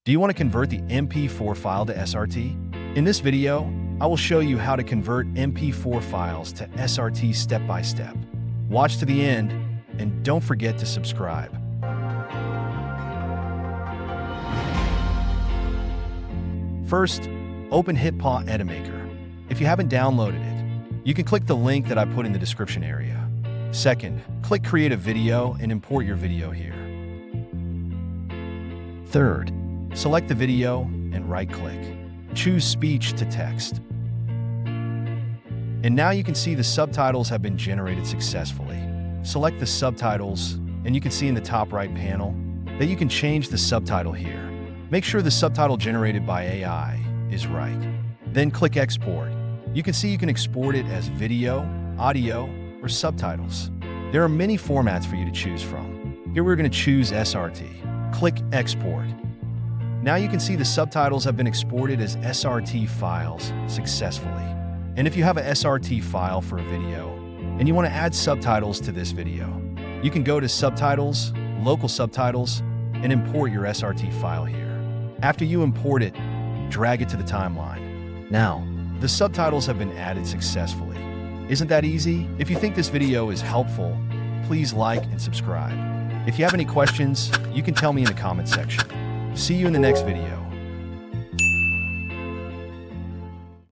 Do you want to convert the MP4 file to SRT? In this video, I will show you how to convert MP4 files to SRT step by step. Watch to the end, and don't forget to subscribe. First, open HitPaw Edimakor. If you haven't downloaded it, you can click the link that I put in the description area. Second, click Create a Video and import your video here. Third, select the video and right-click. Choose Speech to Text. And now you can see the subtitles have been generated successfully. Select the subtitles, and you can see in the top right panel that you can change the subtitle here. Make sure the subtitle generated by AI is right. Then click Export. You can see you can export it as video, audio, or subtitles. There are many formats for you to choose from. Here we're going to choose SRT. Click Export. Now you can see the subtitles have been exported as SRT files successfully. And if you have a SRT file for a video and you want to add subtitles to this video, you can go to Subtitles, Local Subtitles, and import your SRT file here. After you import it, drag it to the timeline. Now, the subtitles have been added successfully. Isn't that easy? If you think this video is helpful, please like and subscribe. If you have any questions, you can tell me in the comment section. See you in the next video.